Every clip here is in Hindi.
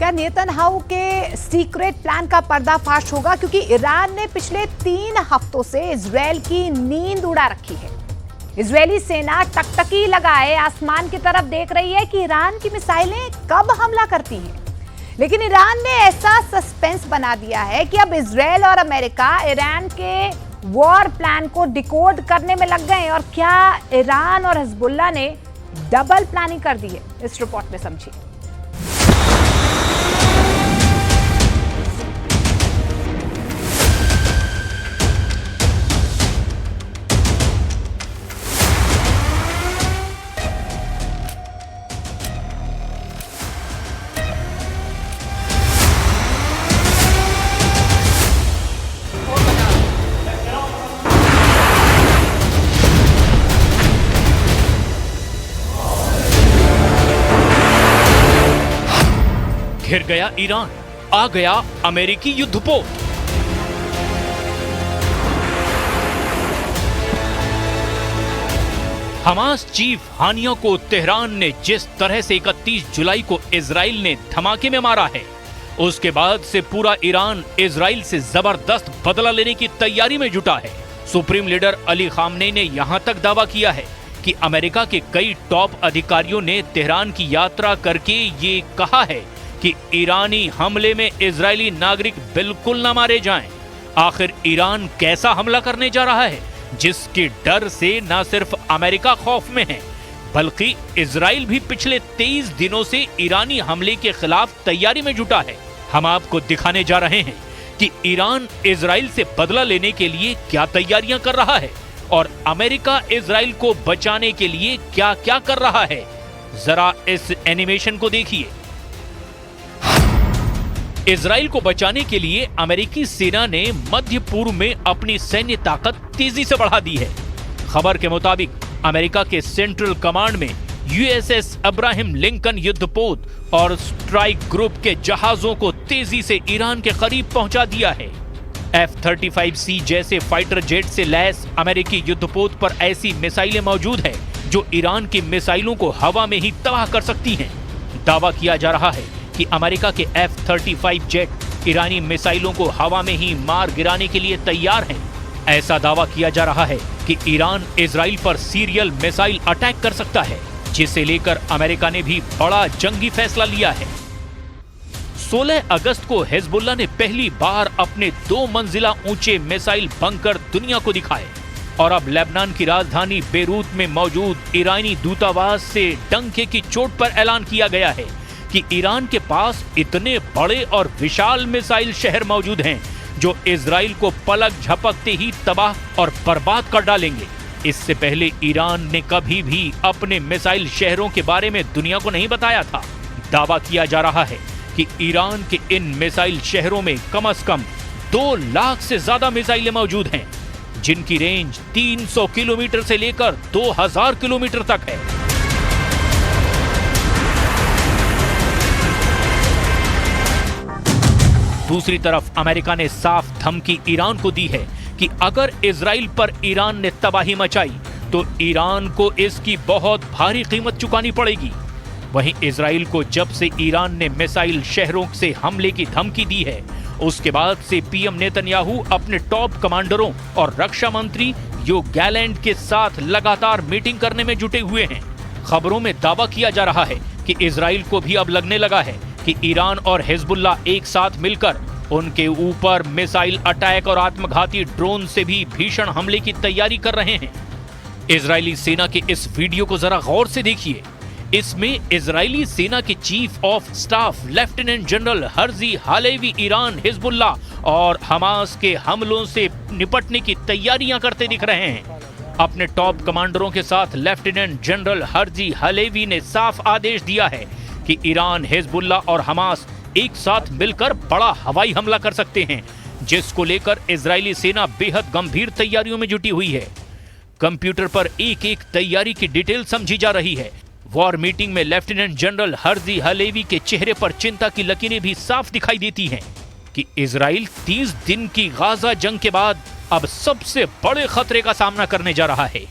क्या नेतन्याहू के सीक्रेट प्लान का पर्दाफाश होगा? क्योंकि ईरान ने पिछले 3 हफ्तों से इजरायल की नींद उड़ा रखी है। इजरायली सेना टकटकी लगाए आसमान की तरफ देख रही है कि ईरान की मिसाइलें कब हमला करती हैं। लेकिन ईरान ने ऐसा सस्पेंस बना दिया है कि अब इजरायल और अमेरिका ईरान के वॉर प्लान को डिकोड करने में लग गए हैं। और क्या ईरान और हिजबुल्लाह ने डबल प्लानिंग कर दी है? इस रिपोर्ट में समझिए। घिर गया ईरान, आ गया अमेरिकी युद्धपोत। हमास चीफ हानिया को तेहरान ने जिस तरह से 31 जुलाई को इजराइल ने धमाके में मारा है, उसके बाद से पूरा ईरान इजराइल से जबरदस्त बदला लेने की तैयारी में जुटा है। सुप्रीम लीडर अली खामनेई ने यहां तक दावा किया है कि अमेरिका के कई टॉप अधिकारियों ने तेहरान की यात्रा करके ये कहा है कि ईरानी हमले में इजरायली नागरिक बिल्कुल न मारे जाएं। आखिर ईरान कैसा हमला करने जा रहा है जिसके डर से न सिर्फ अमेरिका खौफ में है, बल्कि इजराइल भी पिछले 23 दिनों से ईरानी हमले के खिलाफ तैयारी में जुटा है। हम आपको दिखाने जा रहे हैं कि ईरान इजराइल से बदला लेने के लिए क्या तैयारियां कर रहा है और अमेरिका इजराइल को बचाने के लिए क्या क्या कर रहा है। जरा इस एनिमेशन को देखिए। इजराइल को बचाने के लिए अमेरिकी सेना ने मध्य पूर्व में अपनी सैन्य ताकत तेजी से बढ़ा दी है। खबर के मुताबिक अमेरिका के सेंट्रल कमांड में यूएसएस अब्राहम लिंकन युद्धपोत और स्ट्राइक ग्रुप के जहाजों को तेजी से ईरान के करीब पहुंचा दिया है। F-35C जैसे फाइटर जेट से लैस अमेरिकी युद्धपोत पर ऐसी मिसाइलें मौजूद है जो ईरान की मिसाइलों को हवा में ही तबाह कर सकती हैं। दावा किया जा रहा है कि अमेरिका के F-35 जेट ईरानी मिसाइलों को हवा में ही मार गिराने के लिए तैयार हैं। ऐसा दावा किया जा रहा है कि ईरान इजराइल पर सीरियल मिसाइल अटैक कर सकता है, जिसे लेकर अमेरिका ने भी बड़ा जंगी फैसला लिया है। 16 अगस्त को हिजबुल्लाह ने पहली बार अपने 2 मंजिला ऊंचे मिसाइल बंकर दुनिया को दिखाए और अब लेबनान की राजधानी बेरूत में मौजूद ईरानी दूतावास से डंके की चोट पर ऐलान किया गया है कि ईरान के पास इतने बड़े और विशाल मिसाइल शहर मौजूद हैं जो इजराइल को पलक झपकते ही तबाह और बर्बाद कर डालेंगे। इससे पहले ईरान ने कभी भी अपने मिसाइल शहरों के बारे में दुनिया को नहीं बताया था। दावा किया जा रहा है कि ईरान के इन मिसाइल शहरों में कम से कम 2 लाख से ज्यादा मिसाइलें मौजूद हैं, जिनकी रेंज 300 किलोमीटर से लेकर 2000 किलोमीटर तक है। दूसरी तरफ अमेरिका ने साफ धमकी ईरान को दी है कि अगर इजराइल पर ईरान ने तबाही मचाई तो ईरान को इसकी बहुत भारी कीमत चुकानी पड़ेगी। वहीं इजराइल को जब से ईरान ने मिसाइल शहरों से हमले की धमकी दी है, उसके बाद से पीएम नेतन्याहू अपने टॉप कमांडरों और रक्षा मंत्री यो गैलेंट के साथ लगातार मीटिंग करने में जुटे हुए हैं। खबरों में दावा किया जा रहा है कि इजराइल को भी अब लगने लगा है कि ईरान और हिजबुल्लाह एक साथ मिलकर उनके ऊपर मिसाइल अटैक और आत्मघाती ड्रोन से भी भीषण हमले की तैयारी कर रहे हैं। इजरायली सेना के इस वीडियो को जरा गौर से देखिए। इसमें इजरायली सेना के chief of staff lieutenant general Herzi Halevi Iran, Hezbollah और हमास के हमलों से निपटने की तैयारियां करते दिख रहे हैं। अपने टॉप कमांडरों के साथ लेफ्टिनेंट जनरल हर्जी हालेवी ने साफ आदेश दिया है कि ईरान, हिजबुल्लाह और हमास एक साथ मिलकर बड़ा हवाई हमला कर सकते हैं, जिसको लेकर इजरायली सेना बेहद गंभीर तैयारियों में जुटी हुई है। कंप्यूटर पर एक एक तैयारी की डिटेल समझी जा रही है। वॉर मीटिंग में लेफ्टिनेंट जनरल हर्जी हालेवी के चेहरे पर चिंता की लकीरें भी साफ दिखाई देती हैं कि इजराइल 30 दिन की गाजा जंग के बाद अब सबसे बड़े खतरे का सामना करने जा रहा है।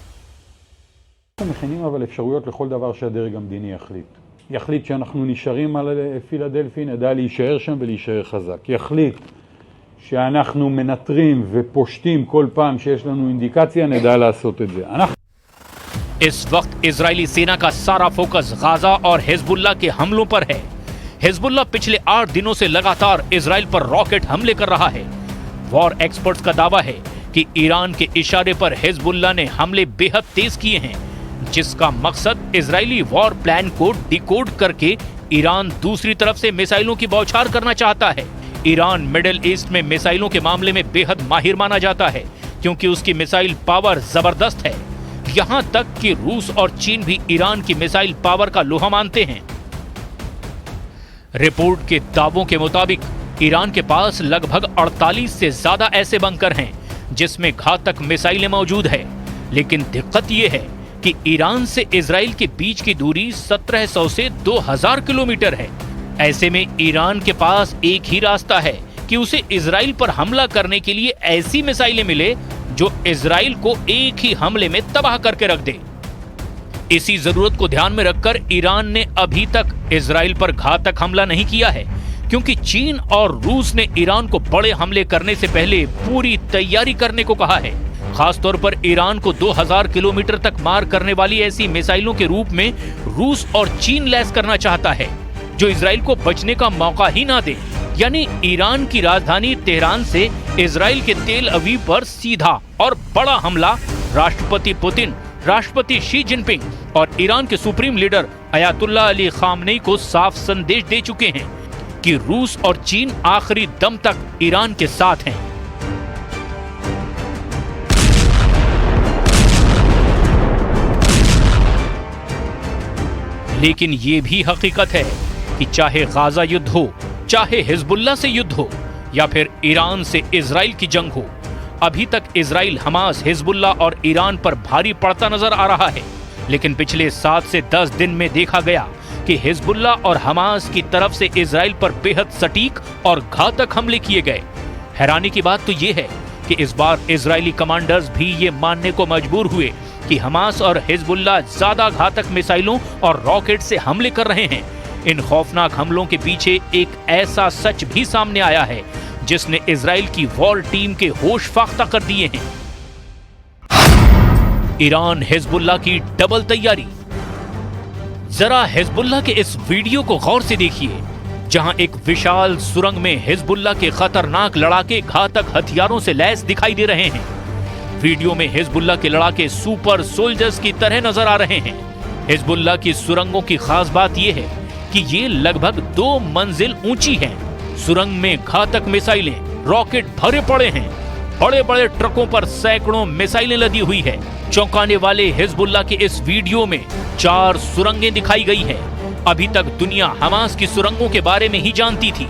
אנחנו מכינים אבל אפשרויות לכל דבר שהדרג המדיני יחליט. יחליט שאנחנו נשארים על פילדלפי, נדע להישאר שם ולהישאר חזק. יחליט שאנחנו מנטרים ופושטים כל פעם שיש לנו אינדיקציה, נדע לעשות את זה. इस वक्त इजरायली सेना का सारा फोकस गाजा और हिजबुल्लाह के हमलों पर है। हिजबुल्लाह पिछले 8 दिनों से लगातार इजराइल पर रॉकेट हमले कर रहा है। वॉर एक्सपर्ट्स का दावा है कि ईरान के इशारे पर हिजबुल्लाह ने हमले बेहद तेज किए हैं, जिसका मकसद इजरायली वॉर प्लान को डिकोड करके ईरान दूसरी तरफ से मिसाइलों की बौछार करना चाहता है। ईरान मिडिल ईस्ट में मिसाइलों के मामले में बेहद माहिर माना जाता है, क्योंकि उसकी मिसाइल पावर जबरदस्त है। यहां तक कि रूस और चीन भी ईरान की मिसाइल पावर का लोहा मानते हैं। रिपोर्ट के दावों के मुताबिक ईरान के पास लगभग 48 से ज्यादा ऐसे बंकर हैं जिसमें घातक मिसाइलें मौजूद है। लेकिन दिक्कत यह है कि ईरान से इजराइल के बीच की दूरी 1700 से 2000 किलोमीटर है। ऐसे में ईरान के पास एक ही रास्ता है कि उसे इजराइल पर हमला करने के लिए ऐसी मिसाइलें मिले जो इजराइल को एक ही हमले में तबाह करके रख दे। इसी जरूरत को ध्यान में रखकर ईरान ने अभी तक इजराइल पर घातक हमला नहीं किया है, क्योंकि चीन और रूस ने ईरान को बड़े हमले करने से पहले पूरी तैयारी करने को कहा है। खासतौर पर ईरान को 2000 किलोमीटर तक मार करने वाली ऐसी मिसाइलों के रूप में रूस और चीन लैस करना चाहता है, जो इजराइल को बचने का मौका ही ना दे। यानी ईरान की राजधानी तेहरान से इजराइल के तेल अवीव पर सीधा और बड़ा हमला राष्ट्रपति पुतिन, राष्ट्रपति शी जिनपिंग और ईरान के supreme leader Ayatollah Ali Khamenei को साफ संदेश दे चुके हैं कि रूस और चीन आखिरी दम तक ईरान के साथ हैं। लेकिन ये भी हकीकत है कि चाहे गाजा युद्ध हो, चाहे हिजबुल्लाह से युद्ध हो या फिर ईरान से इजराइल की जंग हो, अभी तक इजराइल हमास, हिजबुल्लाह और ईरान पर भारी पड़ता नजर आ रहा है। लेकिन पिछले 7 से 10 दिन में देखा गया कि हिजबुल्लाह और हमास की तरफ से इजराइल पर बेहद सटीक और घातक हमले किए गए। हैरानी की बात तो ये है कि इस बार इजरायली कमांडर्स भी ये मानने को मजबूर हुए कि हमास और हिजबुल्लाह ज्यादा घातक मिसाइलों और रॉकेट से हमले कर रहे हैं। इन खौफनाक हमलों के पीछे एक ऐसा सच भी सामने आया है जिसने इजराइल की वॉर टीम के होश फाख्ता कर दिए हैं। ईरान हिजबुल्लाह की डबल तैयारी। जरा हिजबुल्लाह के इस वीडियो को गौर से देखिए, जहां एक विशाल सुरंग में हिजबुल्लाह के खतरनाक लड़ाके घातक हथियारों से लैस दिखाई दे रहे हैं। वीडियो में हिजबुल्लाह के लड़ाके सुपर सोल्जर्स की तरह नजर आ रहे हैं। हिजबुल्लाह की सुरंगों की खास बात यह है कि ये लगभग 2 मंजिल ऊंची हैं। सुरंग में घातक मिसाइलें, रॉकेट भरे पड़े हैं। बड़े बड़े ट्रकों पर सैकड़ों मिसाइलें लदी हुई है। चौंकाने वाले हिजबुल्लाह के इस वीडियो में 4 सुरंगें दिखाई गई है। अभी तक दुनिया हमास की सुरंगों के बारे में ही जानती थी,